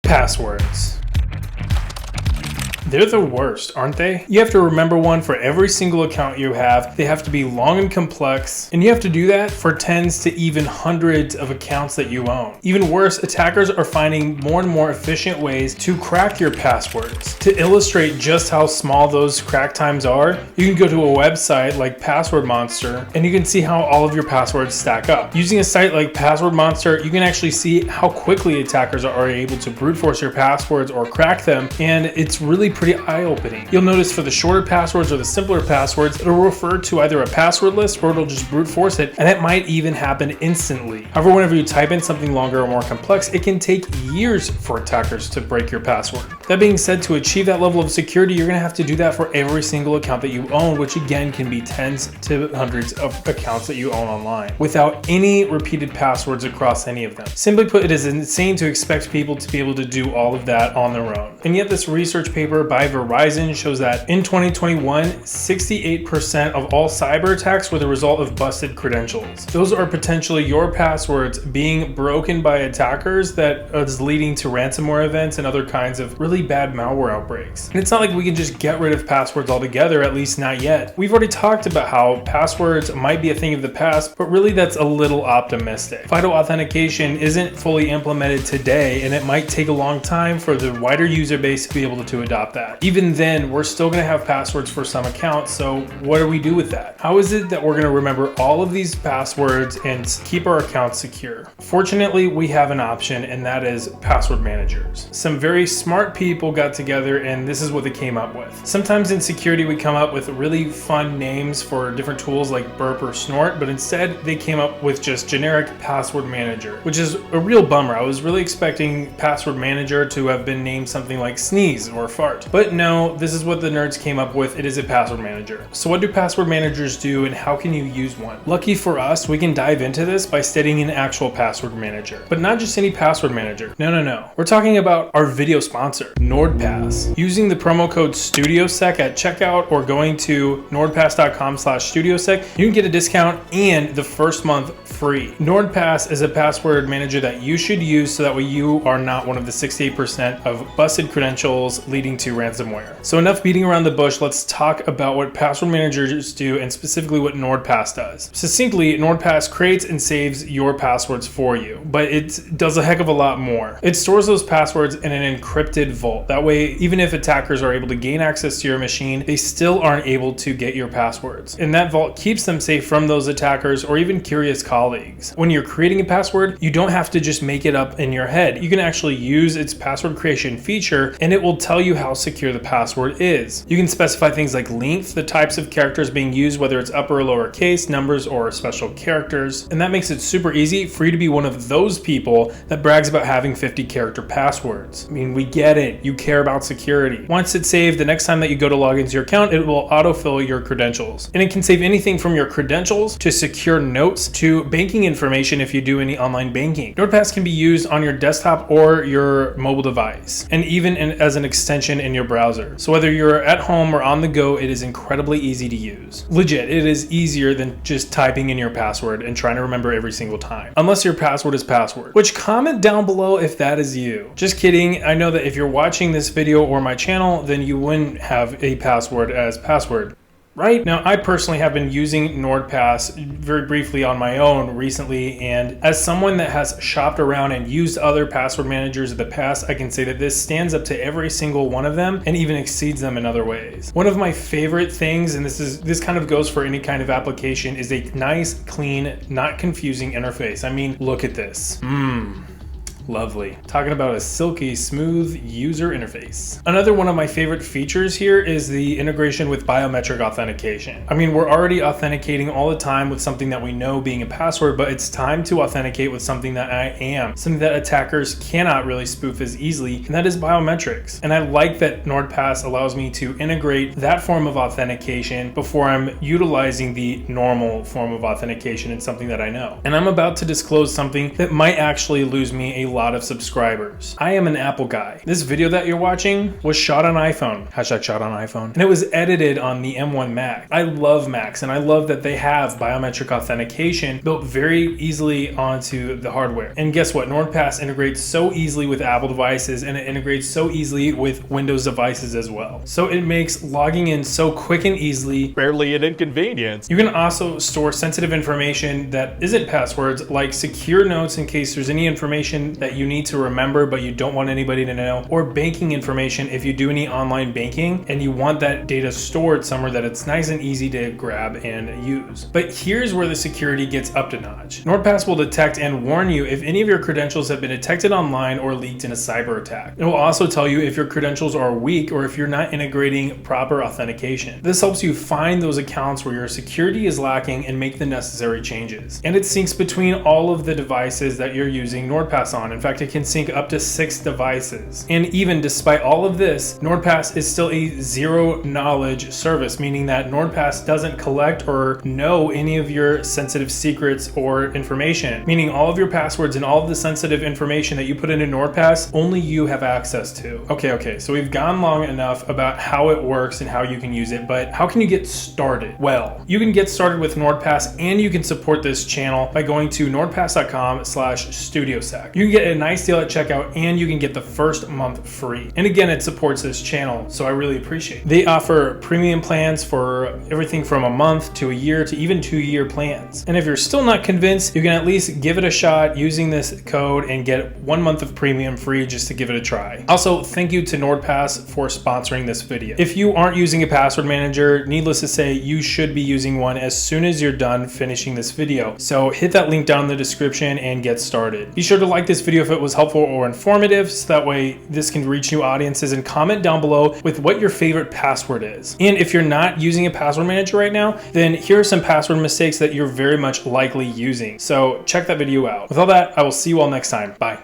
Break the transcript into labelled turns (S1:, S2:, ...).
S1: Passwords. They're the worst, aren't they? You have to remember one for every single account you have. They have to be long and complex, and you have to do that for tens to even hundreds of accounts that you own. Even worse, attackers are finding more and more efficient ways to crack your passwords. To illustrate just how small those crack times are, you can go to a website like Password Monster, and you can see how all of your passwords stack up. Using a site like Password Monster, you can actually see how quickly attackers are able to brute force your passwords or crack them, and it's really pretty eye-opening. You'll notice for the shorter passwords or the simpler passwords, it'll refer to either a password list or it'll just brute force it, and it might even happen instantly. However, whenever you type in something longer or more complex, it can take years for attackers to break your password. That being said, to achieve that level of security, you're going to have to do that for every single account that you own, which again can be tens to hundreds of accounts that you own online, without any repeated passwords across any of them. Simply put, it is insane to expect people to be able to do all of that on their own. And yet this research paper by Verizon shows that in 2021, 68% of all cyber attacks were the result of busted credentials. Those are potentially your passwords being broken by attackers that is leading to ransomware events and other kinds of really bad malware outbreaks. And it's not like we can just get rid of passwords altogether, at least not yet. We've already talked about how passwords might be a thing of the past, but really that's a little optimistic. FIDO authentication isn't fully implemented today, and it might take a long time for the wider user base to be able to adopt that. Even then, we're still going to have passwords for some accounts, so what do we do with that? How is it that we're going to remember all of these passwords and keep our accounts secure? Fortunately, we have an option, and that is password managers. Some very smart people got together, and this is what they came up with. Sometimes in security, we come up with really fun names for different tools like burp or snort, but instead they came up with just generic password manager, which is a real bummer. I was really expecting password manager to have been named something like sneeze or fart, but no, this is what the nerds came up with. It is a password manager. So what do password managers do, and how can you use one? Lucky for us, we can dive into this by studying an actual password manager, but not just any password manager. No. We're talking about our video sponsor, NordPass. Using the promo code StudioSec at checkout or going to nordpass.com/StudioSec, you can get a discount and the first month free. NordPass is a password manager that you should use so that way you are not one of the 68% of busted credentials leading to ransomware. So enough beating around the bush, let's talk about what password managers do and specifically what NordPass does. Succinctly, NordPass creates and saves your passwords for you, but it does a heck of a lot more. It stores those passwords in an encrypted vault. That way, even if attackers are able to gain access to your machine, they still aren't able to get your passwords. And that vault keeps them safe from those attackers or even curious colleagues. When you're creating a password, you don't have to just make it up in your head. You can actually use its password creation feature, and it will tell you how secure the password is. You can specify things like length, the types of characters being used, whether it's upper or lower case, numbers, or special characters. And that makes it super easy for you to be one of those people that brags about having 50-character passwords. I mean, we get it. You care about security. Once it's saved, the next time that you go to log into your account, it will autofill your credentials. And it can save anything from your credentials to secure notes to banking information if you do any online banking. NordPass can be used on your desktop or your mobile device, and even as an extension in your browser. So whether you're at home or on the go, it is incredibly easy to use. Legit, it is easier than just typing in your password and trying to remember every single time. Unless your password is password, which comment down below if that is you. Just kidding. I know that if you're watching this video or my channel, then you wouldn't have a password as password. Right? Now, I personally have been using NordPass very briefly on my own recently, and as someone that has shopped around and used other password managers in the past, I can say that this stands up to every single one of them and even exceeds them in other ways. One of my favorite things, and this kind of goes for any kind of application, is a nice, clean, not confusing interface. I mean, look at this. Lovely. Talking about a silky smooth user interface. Another one of my favorite features here is the integration with biometric authentication. I mean, we're already authenticating all the time with something that we know being a password, but it's time to authenticate with something that I am, something that attackers cannot really spoof as easily, and that is biometrics. And I like that NordPass allows me to integrate that form of authentication before I'm utilizing the normal form of authentication in something that I know. And I'm about to disclose something that might actually lose me a lot of subscribers. I am an Apple guy. This video that you're watching was shot on iPhone, hashtag shot on iPhone, and it was edited on the M1 Mac. I love Macs, and I love that they have biometric authentication built very easily onto the hardware. And guess what? NordPass integrates so easily with Apple devices, and it integrates so easily with Windows devices as well. So it makes logging in so quick and easily.
S2: Barely an inconvenience.
S1: You can also store sensitive information that isn't passwords, like secure notes in case there's any information that you need to remember but you don't want anybody to know, or banking information if you do any online banking and you want that data stored somewhere that it's nice and easy to grab and use. But here's where the security gets up to notch. NordPass will detect and warn you if any of your credentials have been detected online or leaked in a cyber attack. It will also tell you if your credentials are weak or if you're not integrating proper authentication. This helps you find those accounts where your security is lacking and make the necessary changes. And it syncs between all of the devices that you're using NordPass on. In fact, it can sync up to 6 devices. And even despite all of this, NordPass is still a zero knowledge service, meaning that NordPass doesn't collect or know any of your sensitive secrets or information, meaning all of your passwords and all of the sensitive information that you put into NordPass, only you have access to. Okay, so we've gone long enough about how it works and how you can use it, but how can you get started? Well, you can get started with NordPass and you can support this channel by going to nordpass.com/StudioSec. You can get a nice deal at checkout and you can get the first month free. And again, it supports this channel, so I really appreciate it. They offer premium plans for everything from a month to a year to even 2-year plans. And if you're still not convinced, you can at least give it a shot using this code and get 1 month of premium free just to give it a try. Also, thank you to NordPass for sponsoring this video. If you aren't using a password manager, needless to say, you should be using one as soon as you're done finishing this video. So hit that link down in the description and get started. Be sure to like this video if it was helpful or informative, so that way this can reach new audiences, and comment down below with what your favorite password is. And if you're not using a password manager right now, then here are some password mistakes that you're very much likely using. So check that video out. With all that, I will see you all next time. Bye.